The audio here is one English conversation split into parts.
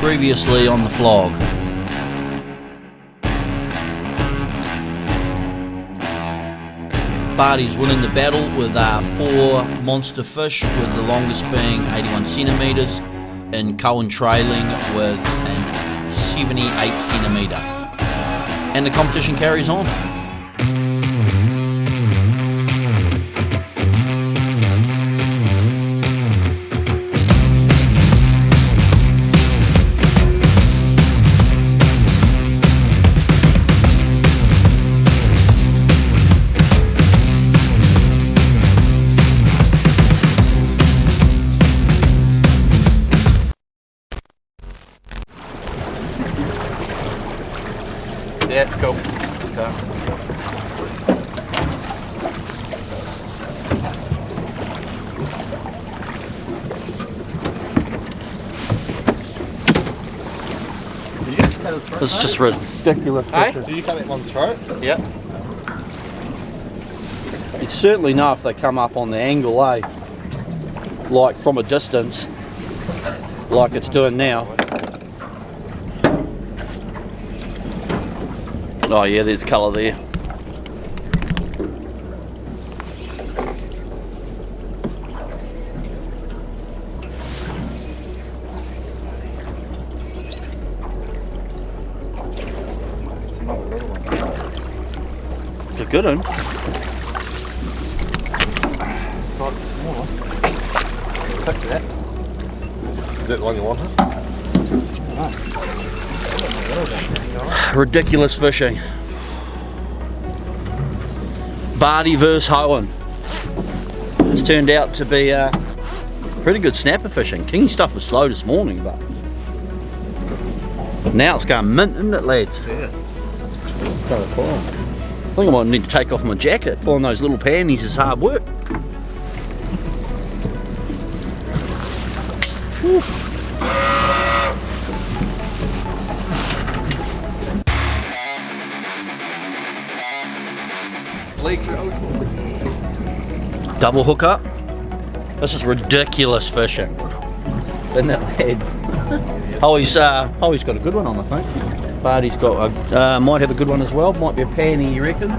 Previously on the Flog. Barty's winning the battle with 4 monster fish, with the longest being 81 centimetres, and Kohan trailing with an 78 centimetre. And the competition carries on. Yeah, cool. It's just ridiculous. Hey? Do you cut that one's throat? Yeah. You certainly know if they come up on the angle, eh? Like from a distance, like it's doing now. Oh yeah, there's colour there. It's a good one. Is that the one you wanted? Ridiculous fishing. Barty versus Hohen. It's turned out to be pretty good snapper fishing. King stuff was slow this morning, but now it's going mint, isn't it, lads? Yeah. It's going fine. I think I might need to take off my jacket. Pulling those little panties is hard work. Oof. Double hook up. This is ridiculous fishing. Isn't it, lads? Holly's got a good one on, I think. Barty's got a, might have a good one as well. Might be a panny, you reckon?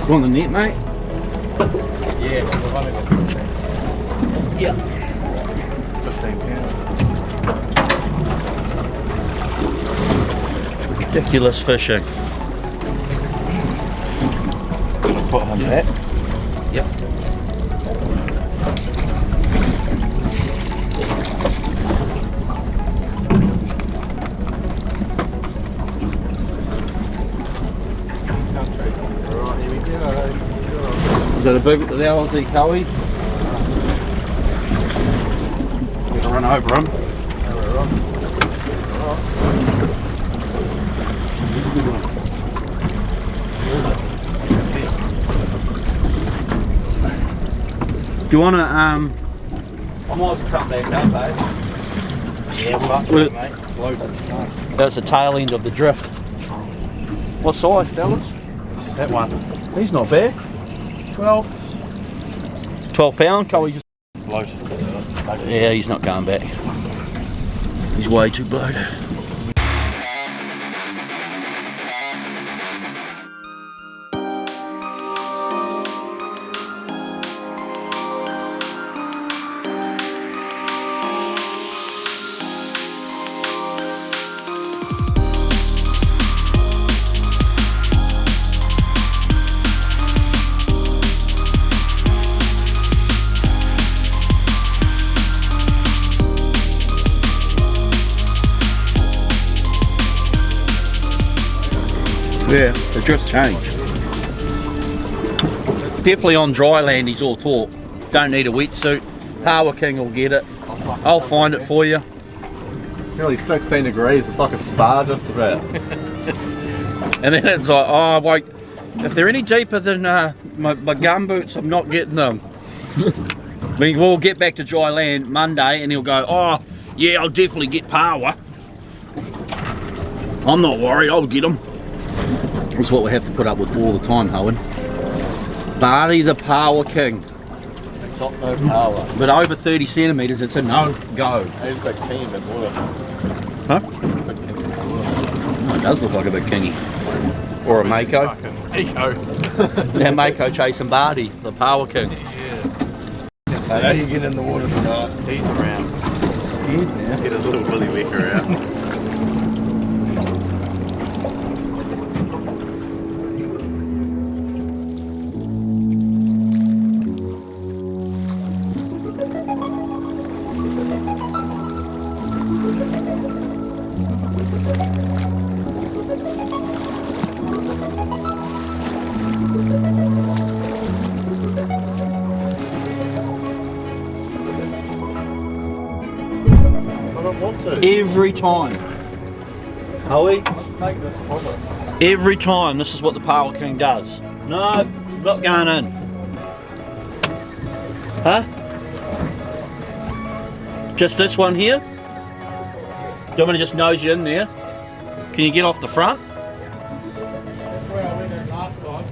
You want the net, mate? Yeah. Yeah. 15 pounds. Ridiculous fishing. Put them on that. Yep. Alright, here we go. Is that a big the Aussie Cowie? We're gonna run over him. Do you want to, I might as well come back up, eh? Yeah, mate. That's the tail end of the drift. What size, fellas? That one. He's not bad. 12 pound, Cowie just... Bloated. Yeah, he's not going back. He's way too bloated. Yeah, the drift's changed. Definitely on dry land he's all talk. Don't need a wetsuit. Hawa King will get it. I'll find it for you. It's nearly 16 degrees. It's like a spa just about. And then it's like, oh wait, if they're any deeper than my gum boots, I'm not getting them. We'll get back to dry land Monday and he'll go, oh yeah, I'll definitely get Pawa. I'm not worried, I'll get them. That's what we have to put up with all the time, Owen. Barty the Power King. Got no power. But over 30 centimetres, it's a no-go. He's a big king in water. Huh? Big king in water. Oh, it does look like a big kingy. Or a Mako. Fucking eco. Yeah, Mako chasing Barty, the Power King. How do you get in the water tonight? He's around. Let's get his little Willy Wecker out. Every time. Howie? Make this proper. Every time, this is what the Power King does. No, not going in. Huh? Just this one here? Do you want me to just nose you in there? Can you get off the front?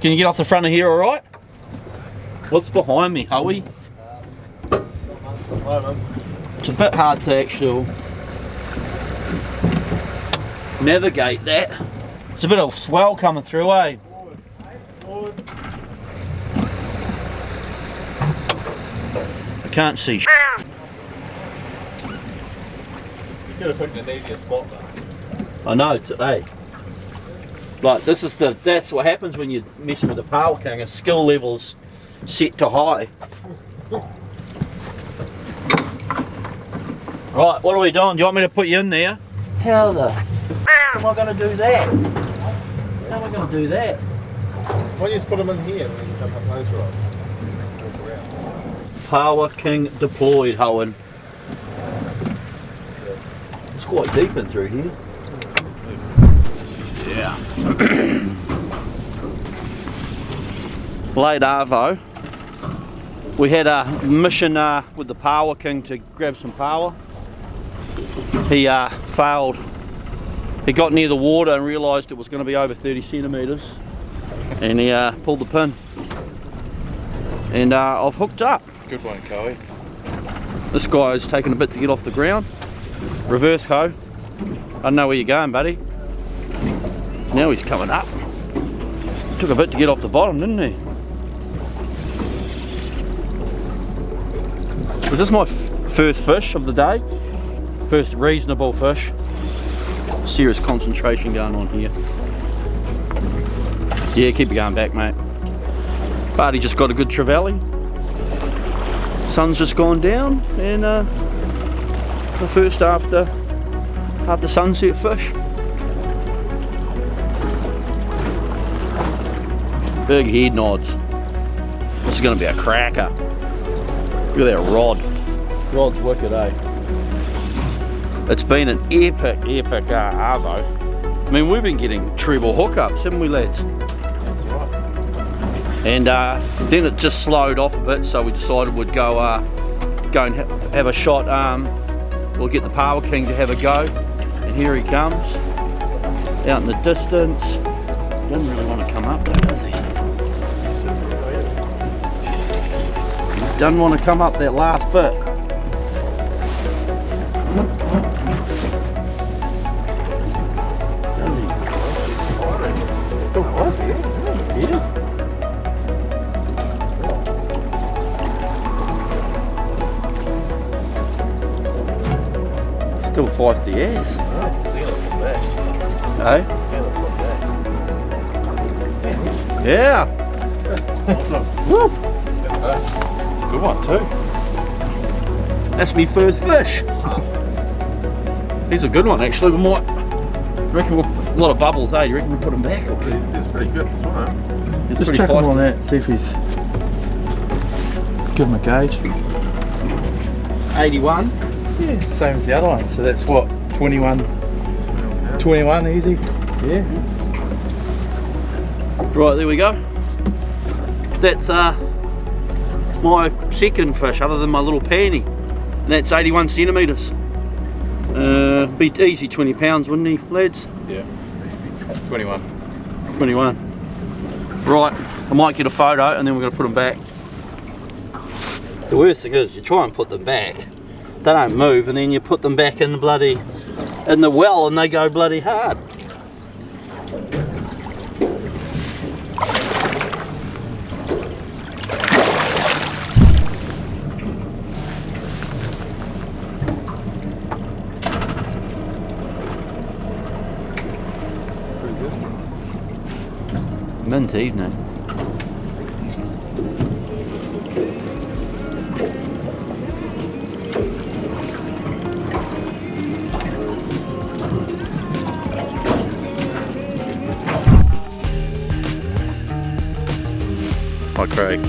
Can you get off the front of here alright? What's behind me, Howie? It's a bit hard to actually navigate that. It's a bit of swell coming through, eh? I can't see You could have picked an easier spot though. I know today. Like this is that's what happens when you're messing with the Power King. A skill level's set to high. Right, what are we doing? Do you want me to put you in there? How the am I going to do that? How am I going to do that? Why don't you just put them in here and then you dump up those rocks? Walk around. Power King deployed, Hohen. It's quite deep in through here. Yeah. Late Arvo. We had a mission with the Power King to grab some power. He failed. He got near the water and realised it was going to be over 30 centimetres, and he pulled the pin. And I've hooked up. Good one, Coey. This guy's taken a bit to get off the ground. Reverse hoe. I don't know where you're going, buddy. Now he's coming up. Took a bit to get off the bottom, didn't he? Was this my first fish of the day? First reasonable fish. Serious concentration going on here. Yeah, keep it going back, mate. Barty just got a good trevally. Sun's just gone down, and the first after sunset fish. Big head nods. This is going to be a cracker. Look at that rod. Rod's wicked, eh? It's been an epic arvo. I mean, we've been getting treble hookups, haven't we, lads? That's right. And then it just slowed off a bit, so we decided we'd go and have a shot. We'll get the Power King to have a go. And here he comes, out in the distance. Doesn't really want to come up though, does he? Doesn't want to come up that last bit. Does he? Still feisty, Yeah. Still feisty as. Hey? Yeah. Awesome. Woo. It's a good one too. That's me first fish. He's a good one actually. We might reckon a lot of bubbles, eh? You reckon we put him back? Okay. It's pretty good. It's all right. He's Just pretty check him feisty. on that, see if he's... Give him a gauge. 81. Yeah, same as the other one, so that's what, 21 easy? Yeah. Right, there we go. That's my second fish other than my little panty. And that's 81 centimetres. Be easy 20 pounds, wouldn't he, lads? Yeah. 21. 21. Right, I might get a photo and then we're going to put them back. The worst thing is you try and put them back, they don't move, and then you put them back in the well and they go bloody hard. Mint evening. Hi Craig.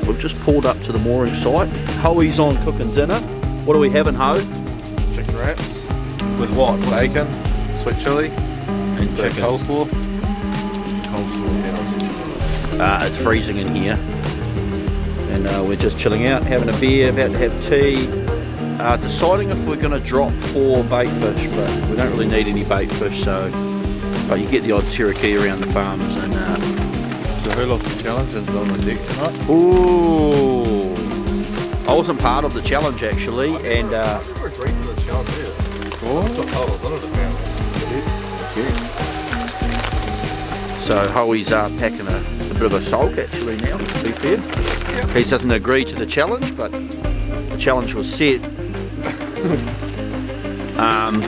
We've just pulled up to the mooring site. Hoey's on cooking dinner. What are we having, Ho? Chicken wraps. With what? Bacon, sweet chilli, And chicken. coleslaw. It's freezing in here. And we're just chilling out, having a beer, about to have tea. Deciding if we're going to drop 4 bait fish, but we don't really need any bait fish, so but you get the odd tiraki around the farms. And So who lost the challenge and is on the deck tonight? ooh, I wasn't part of the challenge actually, and I never agreed to this challenge either. It's got totals in it apparently. so Hoey's packing a bit of a sulk actually now, to be fair. He doesn't agree to the challenge, but the challenge was set.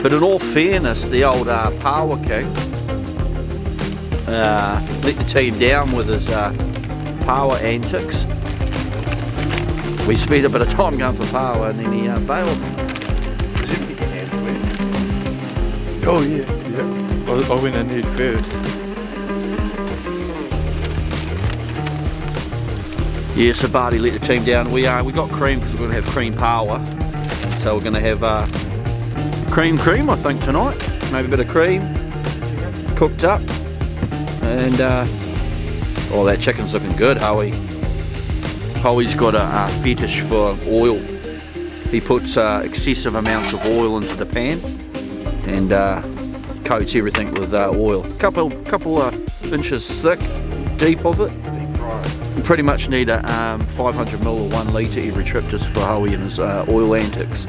But in all fairness, the old Power King let the team down with his power antics. We spent a bit of time going for power and then he bailed. Did you get your hands wet? Oh yeah. I went in head first. Yeah, so Barty let the team down. We got cream because we're going to have cream power. So we're going to have cream I think tonight. Maybe a bit of cream cooked up. And oh, that chicken's looking good, Hoey. Hoey's got a fetish for oil. He puts excessive amounts of oil into the pan and coats everything with oil. Couple inches thick, deep of it. Deep fried. You pretty much need a 500ml or 1 litre every trip just for Hoey and his oil antics.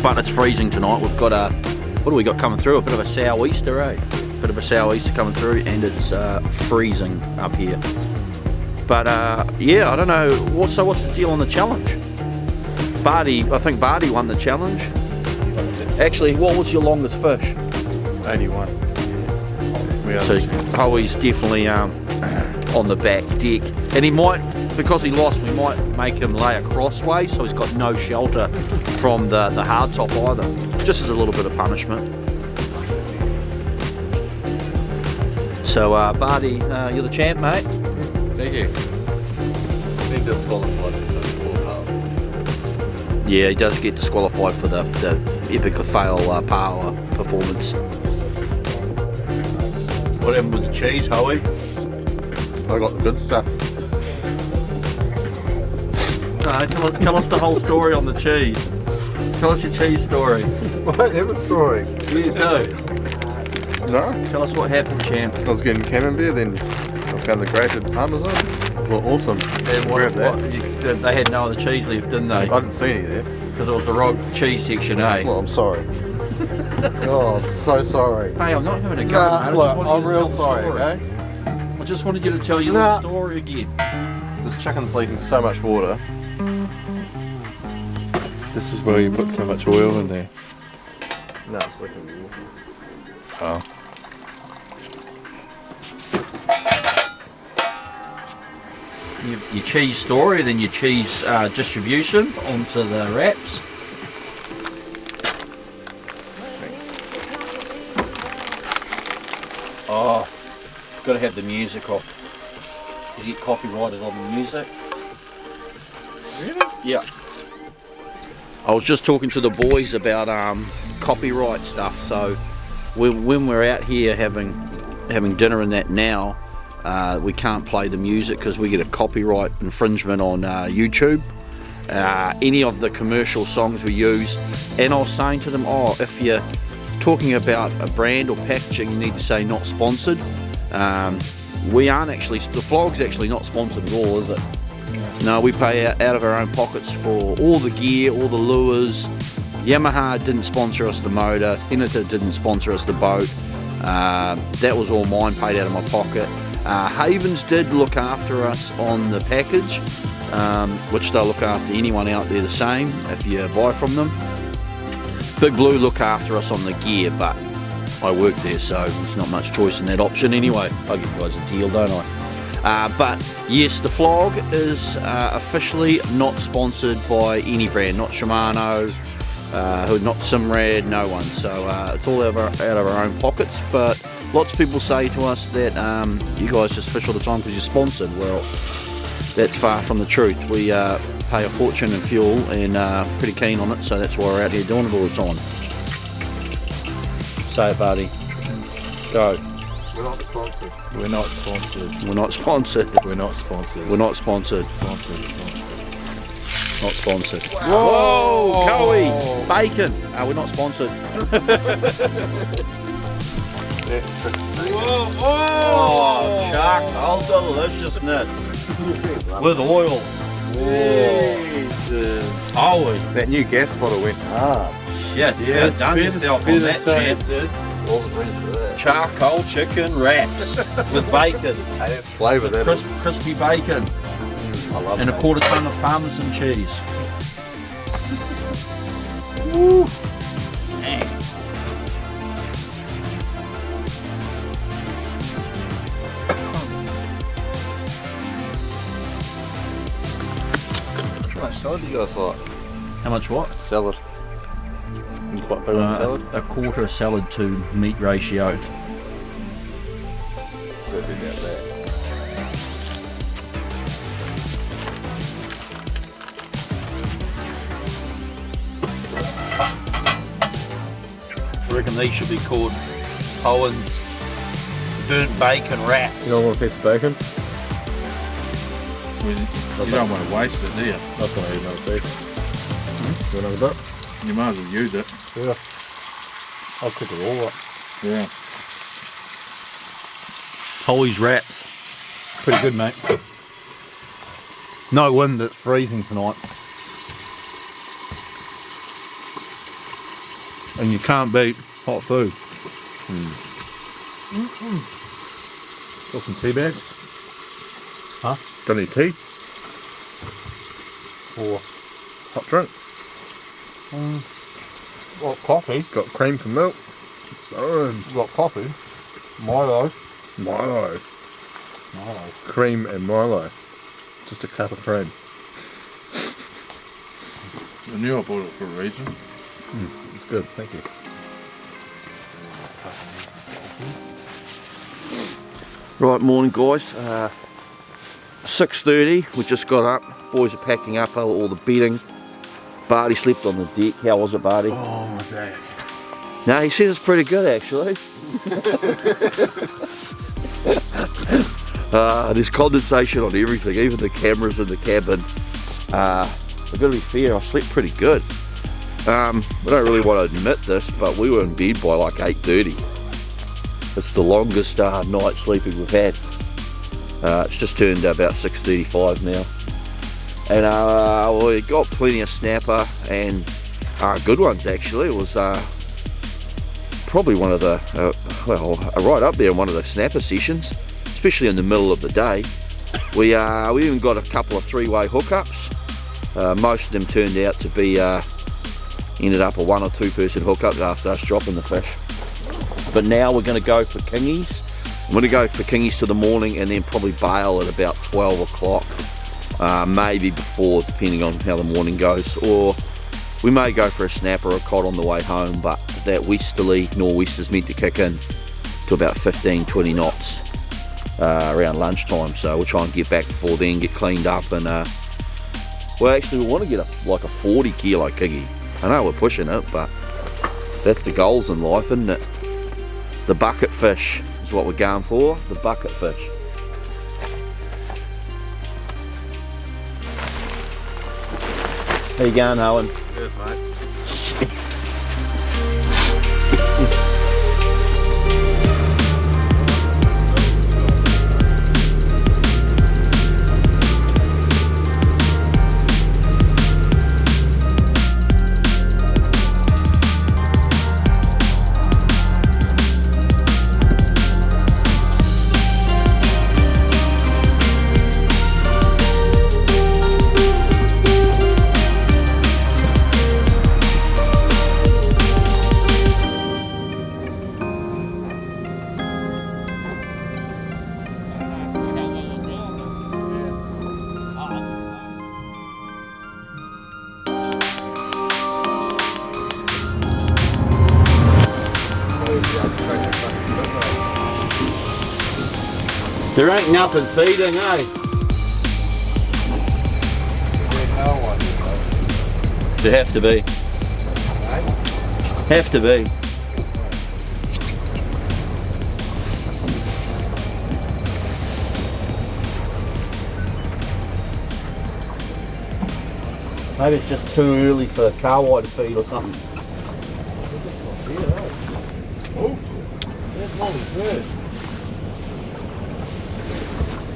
But it's freezing tonight. We've got what do we got coming through? A bit of a sou'easter, eh? Bit of a sou'easter coming through, and it's freezing up here. But yeah, I don't know. So what's the deal on the challenge? I think Barty won the challenge. Actually, what was your longest fish? 81. We are So Hoey's definitely on the back deck, and he might, because he lost, we might make him lay a crossway so he's got no shelter from the hard top either, just as a little bit of punishment. So Barty, you're the champ, mate. Thank you. Then disqualified for such poor power. Yeah, he does get disqualified for the epic fail power performance. What happened with the cheese, Hoey? I got the good stuff. Tell us the whole story on the cheese. Tell us your cheese story. I don't have a story. You do. No? Tell us what happened, champ. I was getting camembert, then I found the grated parmesan. I thought, awesome. And Grab that. they had no other cheese left, didn't they? I didn't see any there. Because it was the wrong cheese section, eh? Well, I'm sorry. Oh, I'm so sorry. Hey, I'm not having a go, Nah, mate. I look, just wanted I'm you to real tell the sorry, story. okay? I just wanted you to tell your Nah. little story again. This chicken's leaking so much water. This is where you put so much oil in there. No, it's leaking water. Oh. Your cheese story, then your cheese distribution onto the wraps. Thanks. Oh, got to have the music off. Is it copyrighted on the music? Really? Yeah. I was just talking to the boys about copyright stuff. So when we're out here having dinner and that now, we can't play the music because we get a copyright infringement on YouTube. Any of the commercial songs we use, and I was saying to them, oh, if you talking about a brand or packaging, you need to say not sponsored. We aren't actually, the Flog's actually not sponsored at all, is it? No, we pay out of our own pockets for all the gear, all the lures. Yamaha didn't sponsor us the motor, Senator didn't sponsor us the boat. That was all mine, paid out of my pocket. Havens did look after us on the package, which they'll look after anyone out there the same if you buy from them. Big Blue look after us on the gear, but I work there, so there's not much choice in that option anyway. I give you guys a deal, don't I? But yes, the Flog is officially not sponsored by any brand, not SHIMANO, not Simrad, no one. So it's all out of our own pockets. But lots of people say to us that you guys just fish all the time because you're sponsored. Well, that's far from the truth. We pay a fortune in fuel and pretty keen on it, so that's why we're out here doing it all the time. Say it, buddy. Go. We're not sponsored. We're not sponsored. We're not sponsored. We're not sponsored. We're not sponsored. Sponsored. Not sponsored. Whoa, Coey, bacon. We're not sponsored. Oh, charcoal deliciousness with oil. Jesus. Holy That new gas bottle went hard. shit! Yeah, done yourself on that, champ. Wasn't ready for that. Charcoal chicken wraps with bacon, Hey, that's flavour, that is. crispy bacon, I love and it. a quarter ton of Parmesan cheese. Woo. Man. How much salad do you guys like? How much what? Salad. You quite big on salad? A quarter salad to meat ratio. Don't do that bad. I reckon these should be called Kohan's burnt bacon wrap. You don't want a piece of bacon? You don't want to waste it, do you? That's not even another piece. You want another bit? You might as well use it. Yeah. I'll cook it all up. Yeah. Holly's wraps. Pretty good, mate. No wind, it's freezing tonight. And you can't beat hot food. Got some tea bags? Huh? Got any tea? Or hot drink? What, coffee? Got cream for milk? Got coffee? Milo. Milo. Cream and Milo. Just a cup of cream. I knew I bought it for a reason. It's good, thank you. Right, morning guys. 6:30, we just got up. Boys are packing up all the bedding. Barty slept on the deck. How was it, Barty? Oh my day. No, he says it's pretty good actually. There's condensation on everything, even the cameras in the cabin. I've got to be fair, I slept pretty good. I don't really want to admit this, but we were in bed by like 8:30. It's the longest night sleeping we've had. It's just turned about 6:35 now. And we got plenty of snapper and good ones actually. It was probably one of the, right up there in one of the snapper sessions, especially in the middle of the day. We even got a couple of three-way hookups. Most of them turned out to be, ended up a 1 or 2 person hookup after us dropping the fish. But now we're going to go for kingies. I'm going to go for kingies to the morning and then probably bail at about 12 o'clock. Maybe before, depending on how the morning goes. Or we may go for a snapper or a cod on the way home, but that westerly nor'wester's meant to kick in to about 15-20 knots around lunchtime. So we'll try and get back before then, get cleaned up, and well, actually we want to get like a 40 kilo kingy. I know we're pushing it, but that's the goals in life, isn't it? The bucket fish is what we're going for, the bucket fish. How you going, Owen? Good, mate. There ain't nothing feeding, eh? There have to be. Have to be. Maybe it's just too early for Kawai to feed or something. Oh, there's Molly's bird.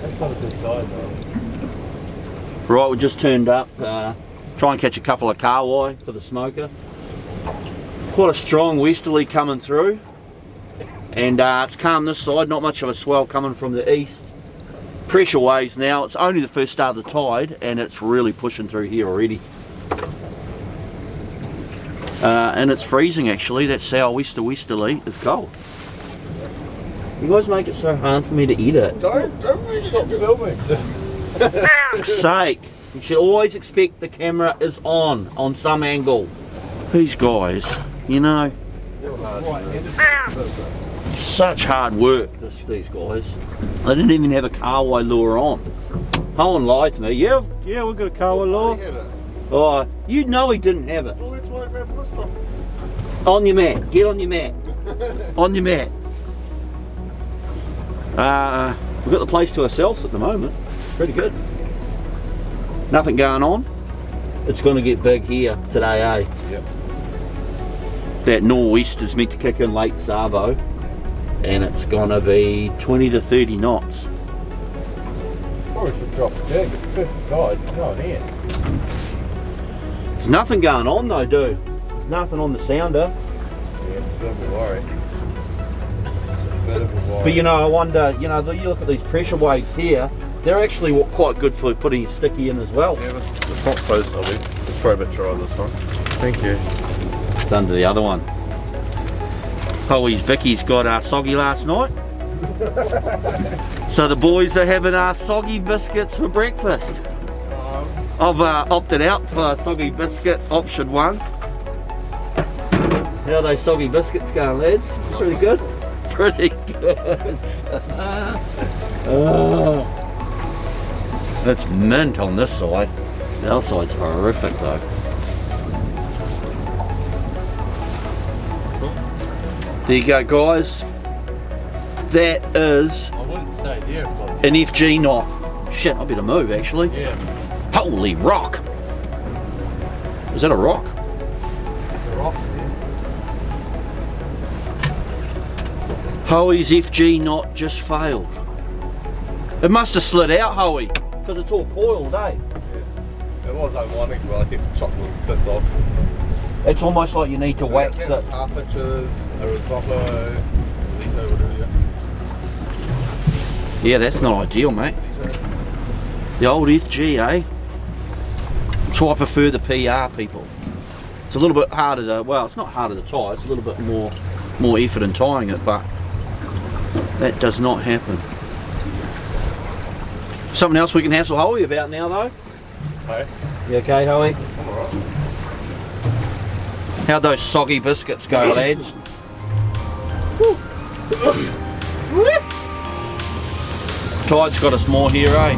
That's not a good side though. Right, we just turned up. Try and catch a couple of Kawai for the smoker. Quite a strong westerly coming through. And it's calm this side, not much of a swell coming from the east. Pressure waves now, it's only the first start of the tide and it's really pushing through here already. And it's freezing actually, that sou'wester-westerly is cold. You guys make it so hard for me to eat it. Don't stop filming. For fuck's sake, you should always expect the camera is on some angle. These guys, you know, such hard work, these guys. They didn't even have a Kawai lure on. Owen lied to me. Yeah, we've got a Kawai lure. Oh, you know he didn't have it. Well, that's why I grabbed this one. On your mat. Get on your mat. On your mat. We've got the place to ourselves at the moment. Pretty good. Nothing going on. It's going to get big here today, eh? Yep. That nor'east is meant to kick in late Savo. And it's going to be 20 to 30 knots. Probably should drop the jig. It's 50 side. No, it ain't. There's nothing going on though, dude. There's nothing on the sounder. Yeah, it's a bit of a worry. It's a bit of a worry. But you know, I wonder, you know, you look at these pressure waves here, they're actually quite good for putting your sticky in as well. Yeah, it's not so solid. It's probably a bit dry this one. Thank you. It's under the other one. Hoey's Vicky's got soggy last night. So the boys are having soggy biscuits for breakfast. I've opted out for soggy biscuit option 1. How are those soggy biscuits going, lads? Pretty good? Pretty good. Oh. It's mint on this side. The other side's horrific though. There you go, guys. That is I wouldn't stay there if I was an FG knot. Shit, I better move actually. Yeah. Holy rock! Is that a rock? The rock, Hoey's FG knot just failed. It must have slid out, Hoey, because it's all coiled, eh? It was unwinding, but I kept chopping little bits off. It's almost like you need to wax It's it. half inches, a risotto, zito, whatever. Yeah, that's not ideal, mate. The old FG, eh? That's why I prefer the PR people. It's a little bit harder to, well, it's not harder to tie, it's a little bit more effort in tying it, but that does not happen. Something else we can hassle Hoey about now, though. Hey? You okay, Hoey? I'm alright. How'd those soggy biscuits go, lads? Tide's got us more here, eh?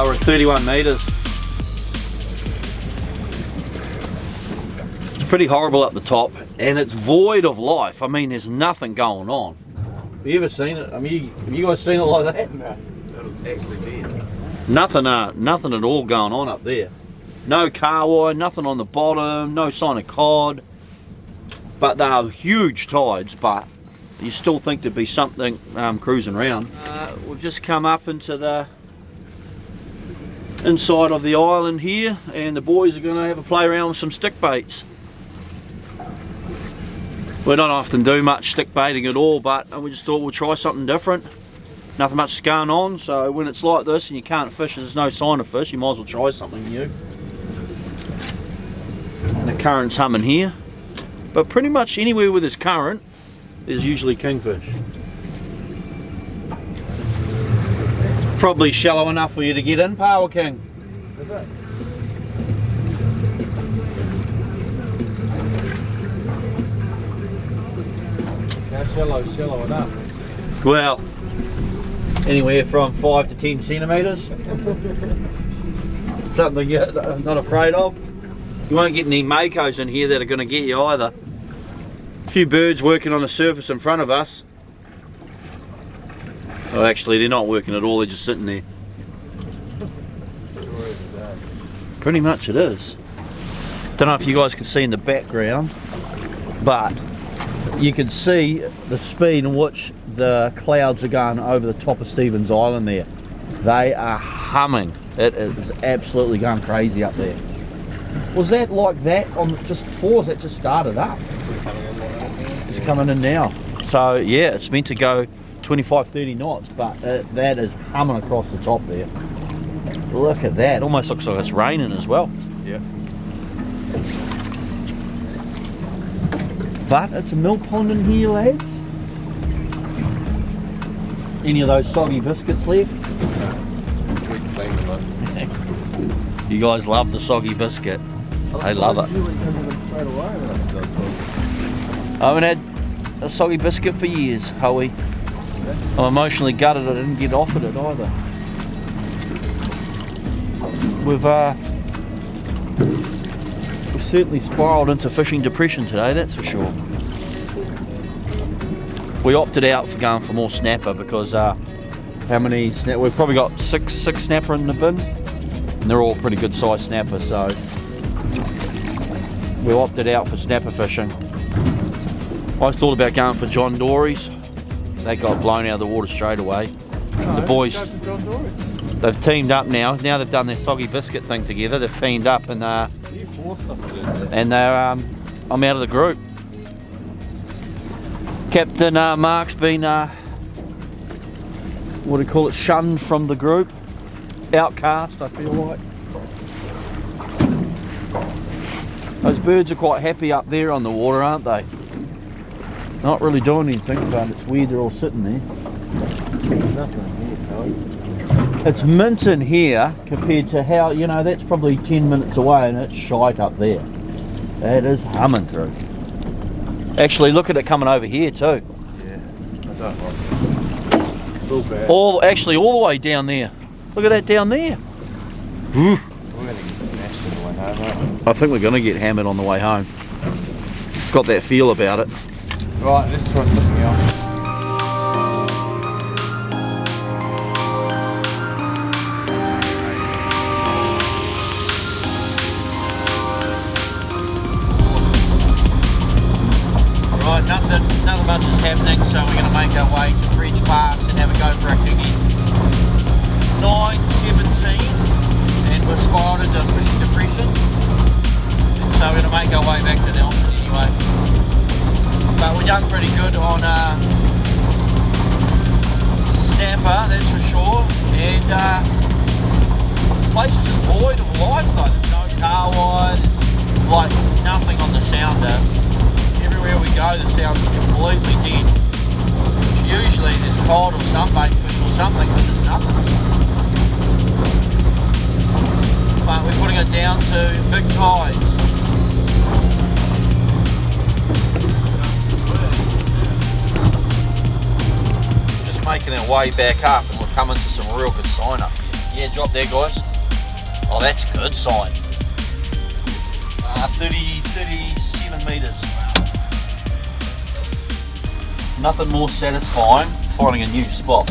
We're at 31 metres. It's pretty horrible up the top and it's void of life. I mean, there's nothing going on. Have you ever seen it? I mean, have you guys seen it like that? No, that was actually dead. Nothing at all going on up there. No Kawai, nothing on the bottom, no sign of cod. But they are huge tides, but you still think there'd be something cruising around. We've just come up into the inside of the island here and the boys are going to have a play around with some stick baits. We don't often do much stick baiting at all, but we just thought we'd try something different. Nothing much is going on, so when it's like this and you can't fish and there's no sign of fish, you might as well try something new. And the current's humming here. But pretty much anywhere with this current, there's usually kingfish. Probably shallow enough for you to get in, Power King. Is it? How shallow enough? Well, anywhere from 5 to 10 centimetres. Something you're not afraid of. You won't get any makos in here that are going to get you either. A few birds working on the surface in front of us. Oh, actually, they're not working at all, they're just sitting there. Pretty much it is. Don't know if you guys can see in the background, but you can see the speed in which the clouds are going over the top of Stevens Island there. They are humming. It is absolutely going crazy up there. Was that like that on just before? Has that just started up? It's coming in now. So yeah, it's meant to go 25-30 knots, but that is humming across the top there. Look at that. Almost looks like it's raining as well. Yeah. But it's a mill pond in here, lads. Any of those soggy biscuits left? You guys love the soggy biscuit. I love it. I haven't had a soggy biscuit for years, Hoey. I'm emotionally gutted I didn't get offered it either. We've certainly spiralled into fishing depression today, that's for sure. We opted out for going for more snapper because how many snapper? We've probably got six snapper in the bin, and they're all pretty good sized snapper, so we opted out for snapper fishing. I thought about going for John Dory's. They got blown out of the water straight away. No, The boys, go to John Dory's. they've teamed up now. Now they've done their soggy biscuit thing together. They've teamed up and You forced us to do that. they're I'm out of the group. Captain Mark's been what do you call it, shunned from the group, outcast, I feel like. Those birds are quite happy up there on the water, aren't they? Not really doing anything, but it's weird they're all sitting there. There's nothing here, Cody. It's mint in here compared to how, you know, that's probably 10 minutes away and it's shite up there. That is humming through. Actually, look at it coming over here too. Yeah, I don't like it. A little bad. Actually all the way down there. Look at that down there. We're going to get smashed on the way home, aren't we? I think we're going to get hammered on the way home. It's got that feel about it. Right, let's try something else. Right, nothing much is happening, so we're going to make our way to French Parks and have a go for a cookie. 9:17, and we're spiraled into fishing depression. So we're going to make our way back to Nelson anyway. But we've done pretty good on snapper, that's for sure. And the place is just void of life though. There's no car wire, there's like nothing on the sounder. Everywhere we go the sound's completely dead. Usually there's cod or sunbait fish or something, but there's nothing. But we're putting it down to big tides. Just making our way back up and we're coming to some real good sign up. Yeah, drop there guys. Oh, that's a good sign. 37 metres. Nothing more satisfying finding a new spot.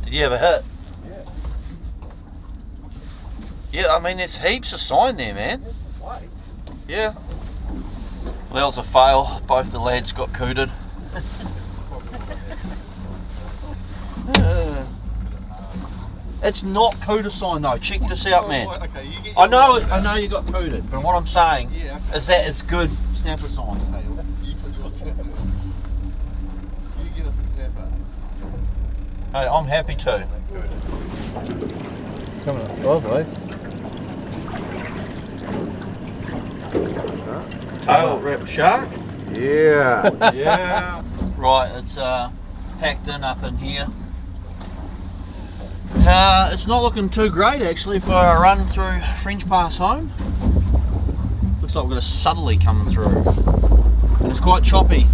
Did you ever hit? Yeah. Yeah, I mean there's heaps of sign there, man. Wait. Yeah. Well, that was a fail. Both the lads got cooted. It's not cooter sign though. Check this out, man. Okay, you get I know you got cooted, but what I'm saying Yeah, okay. is that it's good snapper sign. Okay, well, you put yours down. You get us a snapper. Hey, I'm happy to. Coming up sideways. tail wrapped shark. Yeah. Yeah. Right, it's packed in up in here. It's not looking too great actually for a run through French Pass home. Looks like we've got a southerly coming through. And it's quite choppy.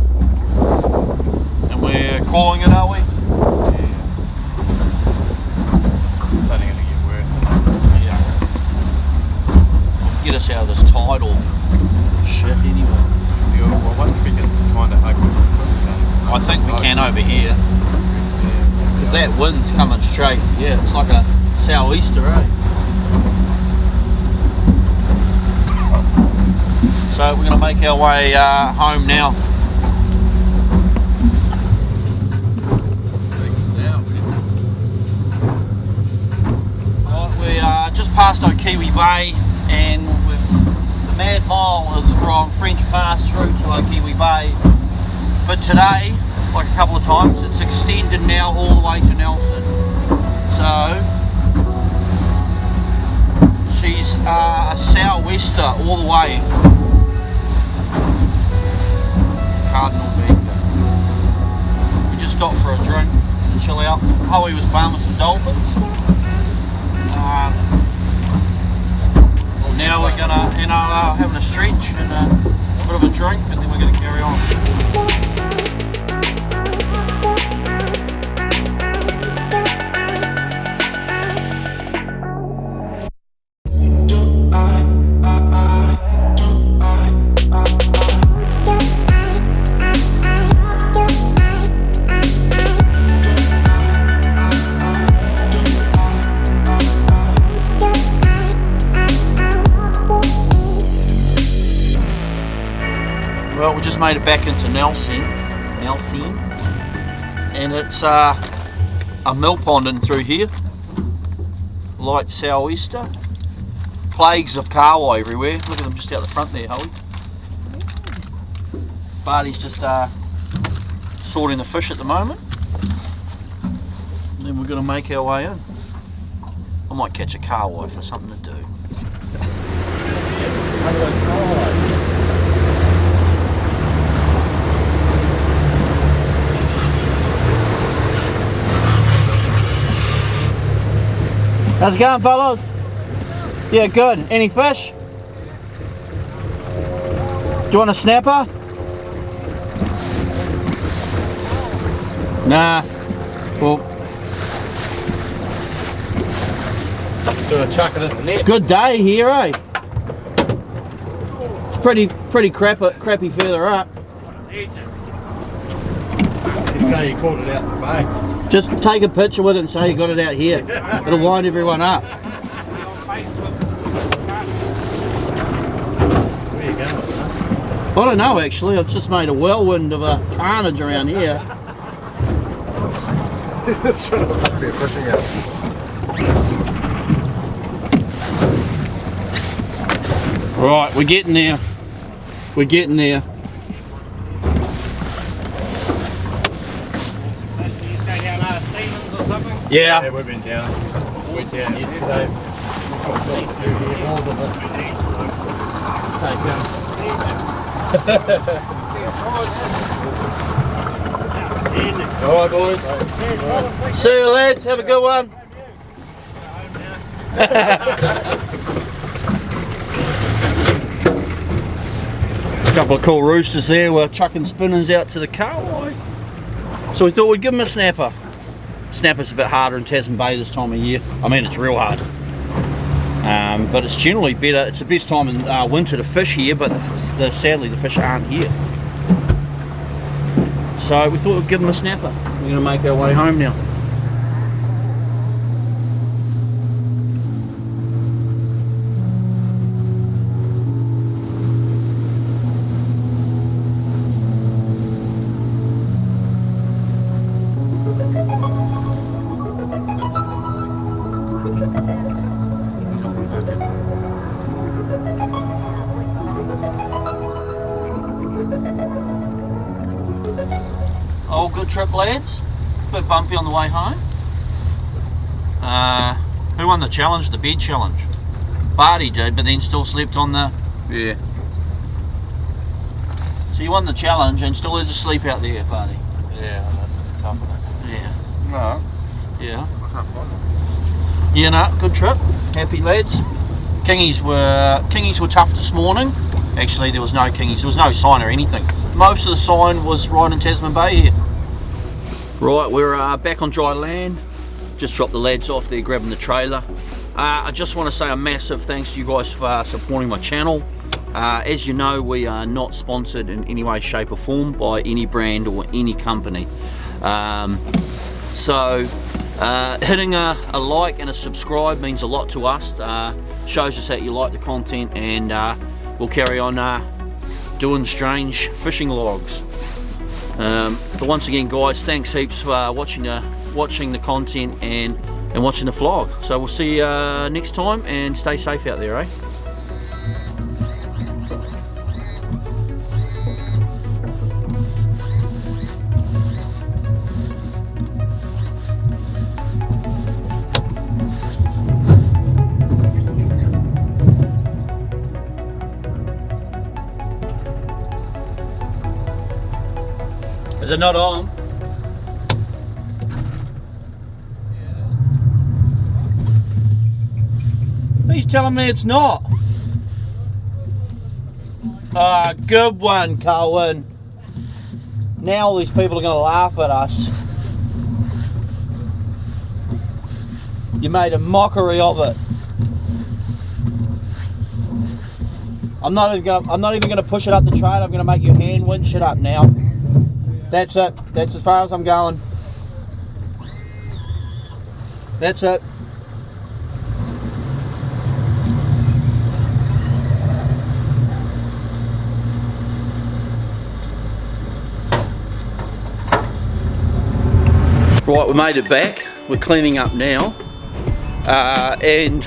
And we're calling it, are we? It's only going to get worse, isn't Yeah. Get us out of this tidal shit anyway. it? Well, I wonder if we can kind of hug with this. I think we can over here. Because that wind's coming straight. Yeah, it's like a sou'easter, eh? So we're going to make our way home now. Right, we just passed Okiwi Bay, and the Mad Mile is from French Pass through to Okiwi Bay. But today, like a couple of times, it's extended now all the way to Nelson. So she's a sou'wester all the way. Cardinal being. We just stopped for a drink and chill out. Howie was playing with some dolphins. Now we're gonna, having a stretch and a bit of a drink, and then we're gonna carry on. Well, we just made it back into Nelson, and it's a mill pond in through here, light sou'easter, plagues of kahawai everywhere. Look at them just out the front there, Howie. Barty's just sorting the fish at the moment, and then we're going to make our way in. I might catch a kahawai for something to do. How's it going, fellas? Yeah, good. Any fish? Do you want a snapper? Nah. Well, Sort of chuck it in the net. it's a good day here, eh? It's pretty crappy further up. You say you caught it out the bay. Just take a picture with it and say you got it out here. It'll wind everyone up. Where you going with that? I don't know actually, I've just made a whirlwind of a carnage around here. He's just trying to fuck their fishing out. Right, we're getting there. We're getting there. Yeah. Yeah, we've been down. We're down yesterday. Alright, boys. See you lads, have a good one. A couple of cool roosters there, we're chucking spinners out to the kahawai. So we thought we'd give them a snapper. Snapper's a bit harder in Tasman Bay this time of year. I mean, it's real hard. But it's generally better. It's the best time in winter to fish here, but sadly the fish aren't here. So we thought we'd give them a snapper. We're going to make our way home now. Oh, good trip, lads. Bit bumpy on the way home. Who won the challenge? The bed challenge. Barty did, but then still slept on the. Yeah. So you won the challenge and still had to sleep out there, buddy. Yeah, that's tough, isn't it? Yeah. No, Yeah. I can't find it. Yeah, no, good trip. Happy lads. Kingies were tough this morning. Actually, there was no kingies. There was no sign or anything. Most of the sign was right in Tasman Bay here. Right, we're back on dry land. Just dropped the lads off there, grabbing the trailer. I just want to say a massive thanks to you guys for supporting my channel. As you know, we are not sponsored in any way, shape or form by any brand or any company. So hitting a like and a subscribe means a lot to us. Shows us that you like the content, and we'll carry on doing strange fishing logs. But once again, guys, thanks heaps for watching the content and watching the vlog. So we'll see you next time, and stay safe out there, eh? Is it not on? He's telling me it's not. Ah, good one, Kohan. Now all these people are going to laugh at us. You made a mockery of it. I'm not even going to push it up the trailer. I'm going to make you hand winch it up now. That's it. That's as far as I'm going. That's it. Right, we made it back. We're cleaning up now. And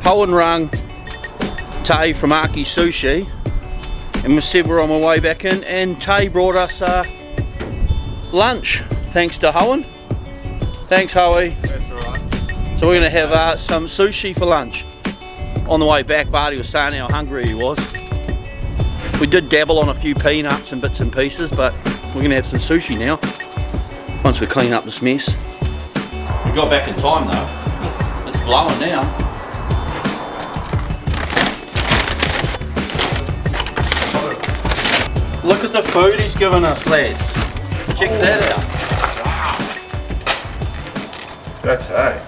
Kohan rung Tay from Aki Sushi, and we said we're on our way back in, and Tay brought us lunch, thanks to Kohan. Thanks, Hoey. That's alright. So we're going to have some sushi for lunch. On the way back, Barty was saying how hungry he was. We did dabble on a few peanuts and bits and pieces, but we're going to have some sushi now, once we clean up this mess. We got back in time though. It's blowing now. Look at the food he's given us, lads. Check that out. That's hay.